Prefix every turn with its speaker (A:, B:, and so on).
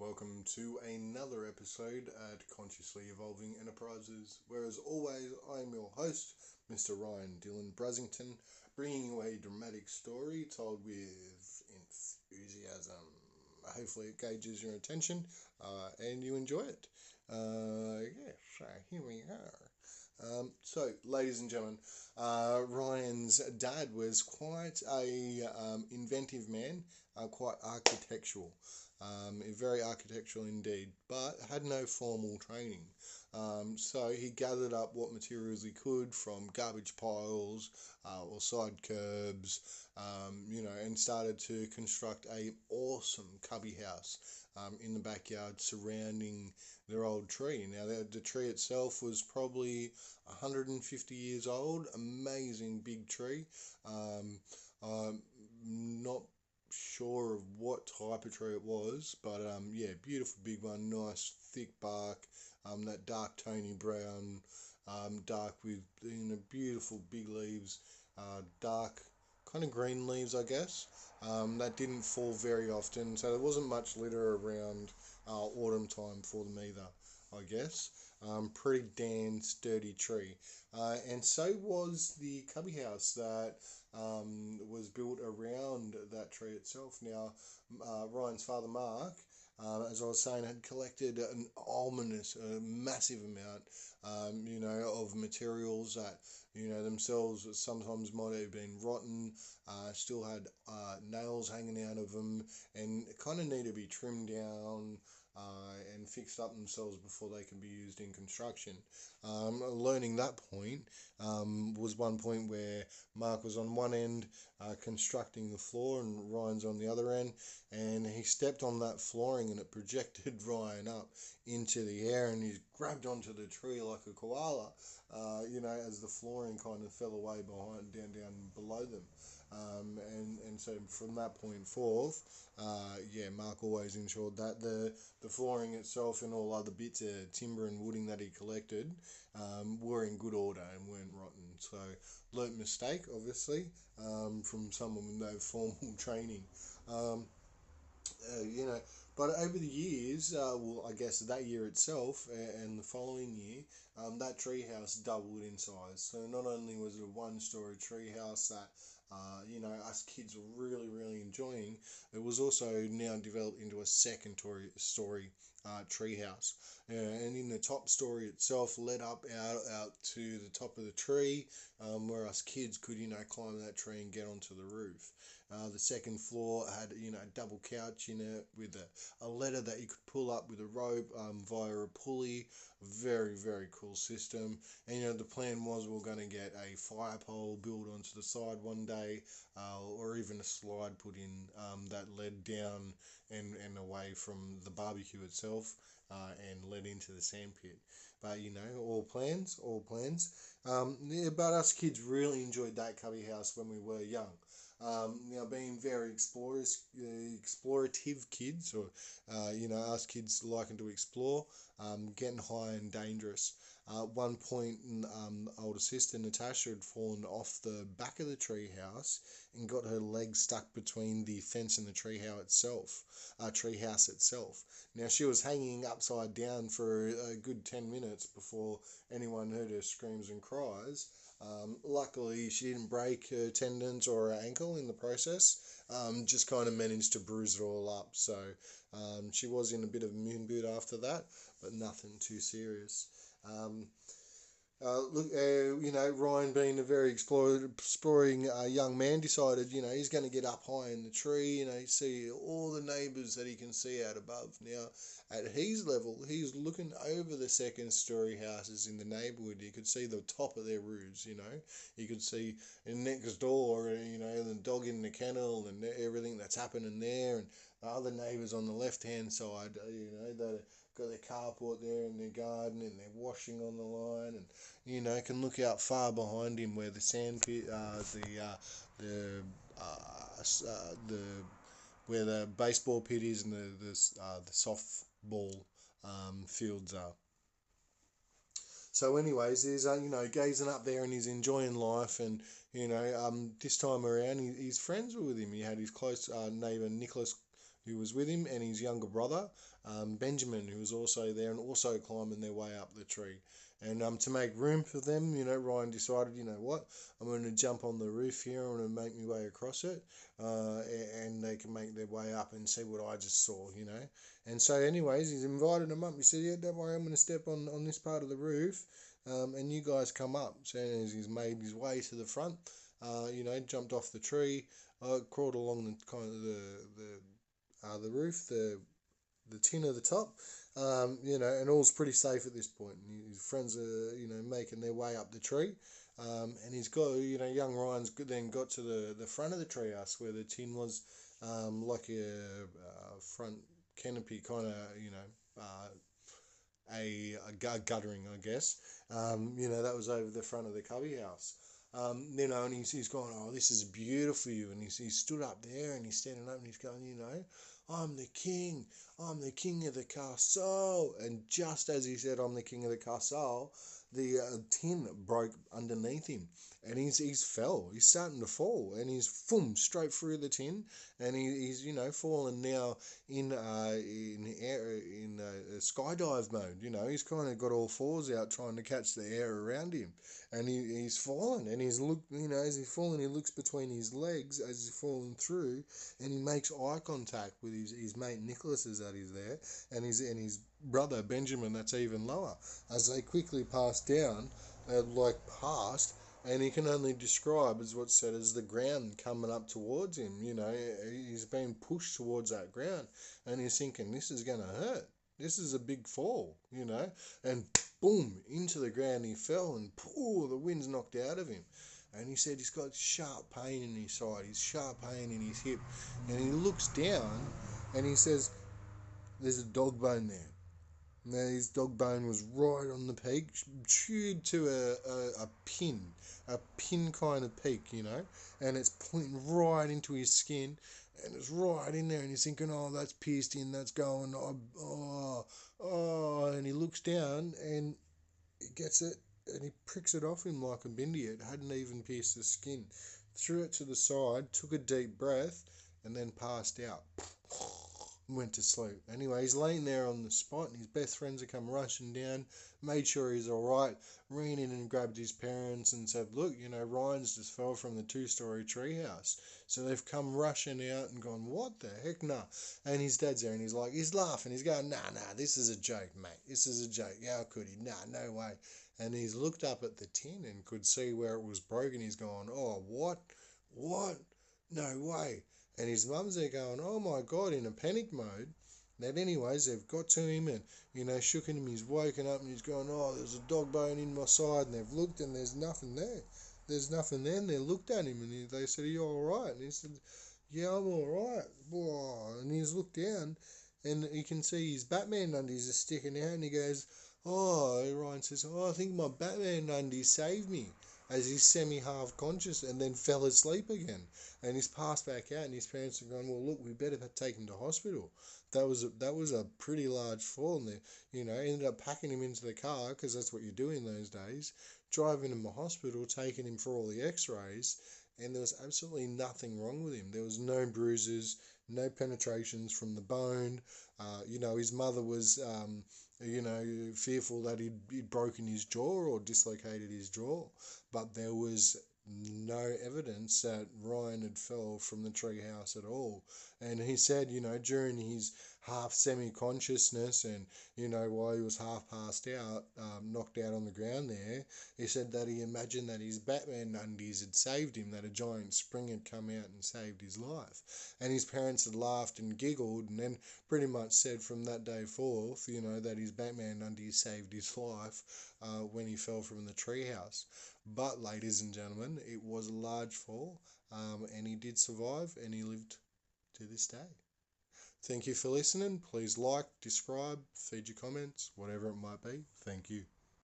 A: welcome to another episode at Consciously Evolving Enterprises, where as always I'm your host, Mr. Ryan Dillon Brasington, bringing you a dramatic story told with enthusiasm. Hopefully it gauges your attention and you enjoy it. So here we are. Ladies and gentlemen, Ryan's dad was quite a inventive man, quite architectural. Very architectural indeed, but had no formal training. So he gathered up what materials he could from garbage piles or side curbs, and started to construct a awesome cubby house in the backyard surrounding their old tree. Now, the tree itself was probably 150 years old, amazing big tree. Not sure of what type of tree it was, but beautiful big one, nice thick bark, that dark Tony brown, dark with beautiful big leaves, dark kind of green leaves, I guess. That didn't fall very often, so there wasn't much litter around autumn time for them either, I guess. Pretty damn sturdy tree. And so was the cubby house that was built around that tree itself. Now, Ryan's father, Mark, as I was saying, had collected an ominous, massive amount, of materials that, themselves sometimes might have been rotten, still had nails hanging out of them, and kind of need to be trimmed down and fixed up themselves before they can be used in construction. Learning that point was one point where Mark was on one end constructing the floor and Ryan's on the other end, and he stepped on that flooring and it projected Ryan up into the air, and he grabbed onto the tree like a koala, as the flooring kind of fell away down below them. And so from that point forth, Mark always ensured that the flooring itself and all other bits of timber and wooding that he collected were in good order and weren't rotten. So, learnt mistake, obviously, from someone with no formal training. But over the years, I guess that year itself and the following year, that treehouse doubled in size. So not only was it a one-story treehouse that, us kids were really, really enjoying, it was also now developed into a second story treehouse. And in the top story itself led up out to the top of the tree, where us kids could, climb that tree and get onto the roof. The second floor had, a double couch in it with a ladder that you could pull up with a rope via a pulley. Very, very cool system. And, the plan was we were going to get a fire pole built onto the side one day, or even a slide put in that led down and away from the barbecue itself and led into the sandpit. But, all plans. But us kids really enjoyed that cubby house when we were young. Being very explorative kids, or us kids liking to explore, getting high and dangerous. One point, older sister Natasha had fallen off the back of the treehouse and got her legs stuck between the fence and the treehouse itself. Now, she was hanging upside down for a good 10 minutes before anyone heard her screams and cries. Luckily, she didn't break her tendons or her ankle in the process, just kind of managed to bruise it all up. So she was in a bit of a moon boot after that, but nothing too serious. Ryan, being a very exploring young man, decided, he's going to get up high in the tree, see all the neighbours that he can see out above. Now, at his level, he's looking over the second story houses in the neighbourhood. You could see the top of their roofs, You could see next door, the dog in the kennel and everything that's happening there, and the other neighbours on the left-hand side, that got their carport there in their garden and they're washing on the line, and can look out far behind him where the sandpit, where the baseball pit is and the softball fields are. So, anyways, he's gazing up there and he's enjoying life, and this time around his friends were with him. He had his close neighbour Nicholas who was with him, and his younger brother, Benjamin, who was also there and also climbing their way up the tree. And to make room for them, Ryan decided, what, I'm going to jump on the roof here. I'm going to make my way across it, and they can make their way up and see what I just saw. And so, anyways, he's invited them up. He said, "Yeah, don't worry, I'm going to step on this part of the roof, and you guys come up." So as he's made his way to the front, jumped off the tree, crawled along the kind of the roof, the tin at the top, and all's pretty safe at this point. And his friends are, making their way up the tree, and he's got, young Ryan's then got to the front of the treehouse where the tin was, like a front canopy kind of, a guttering, I guess. That was over the front of the cubby house. And he's going, "Oh, this is a beautiful view." And he stood up there and he's standing up and he's going, "I'm the king. I'm the king of the castle." And just as he said, "I'm the king of the castle," the tin broke underneath him, and he's fell. He's starting to fall, and he's straight through the tin, and he's fallen now in skydive mode. He's kind of got all fours out trying to catch the air around him, and he's fallen, and as he's falling, he looks between his legs as he's falling through, and he makes eye contact with his mate Nicholas that he's there, and his brother Benjamin that's even lower, as they quickly pass down, past, and he can only describe as what's said as the ground coming up towards him. He's being pushed towards that ground, and he's thinking, this is going to hurt. This is a big fall, and boom, into the ground he fell, and the wind's knocked out of him. And he said he's got sharp pain in his side, sharp pain in his hip, and he looks down, and he says, "There's a dog bone there." Now his dog bone was right on the peak, chewed to a pin kind of peak, and it's pointing right into his skin, and it's right in there, and he's thinking, "Oh, that's pierced in, that's going, oh," and he looks down, and he gets it, and he pricks it off him like a bindi. It hadn't even pierced the skin. Threw it to the side, took a deep breath, and then passed out. Went to sleep. Anyway, he's laying there on the spot, and his best friends have come rushing down, made sure he's all right, ran in and grabbed his parents and said, "Look, Ryan's just fell from the 2-story treehouse." So they've come rushing out and gone, "What the heck, nah?" And his dad's there, and he's laughing. He's going, nah, this is a joke, mate. This is a joke. How could he? Nah, no way. And he's looked up at the tin and could see where it was broken. He's gone, "Oh, what? No way." And his mum's there going, "Oh my God," in a panic mode. Then anyways, they've got to him and, shook him. He's woken up and he's going, "Oh, there's a dog bone in my side." And they've looked and there's nothing there. There's nothing there. And they looked at him and they said, "Are you all right?" And he said, "Yeah, I'm all right." Whoa. And he's looked down and he can see his Batman undies are sticking out. And he goes, "Oh," Ryan says, "Oh, I think my Batman undies saved me," as he's semi-half conscious, and then fell asleep again. And he's passed back out, and his parents are going, "Well, look, we better take him to hospital." That was a pretty large fall, and they, ended up packing him into the car, because that's what you do in those days, driving him to hospital, taking him for all the x-rays, and there was absolutely nothing wrong with him. There was no bruises, no penetrations from the bone. His mother was, fearful that he'd broken his jaw or dislocated his jaw, but there was no evidence that Ryan had fell from the treehouse at all. And he said, during his half semi-consciousness and, while he was half passed out, knocked out on the ground there, he said that he imagined that his Batman undies had saved him, that a giant spring had come out and saved his life. And his parents had laughed and giggled, and then pretty much said from that day forth, that his Batman undies saved his life when he fell from the treehouse. But, ladies and gentlemen, it was a large fall, and he did survive, and he lived to this day. Thank you for listening. Please like, describe, feed your comments, whatever it might be. Thank you.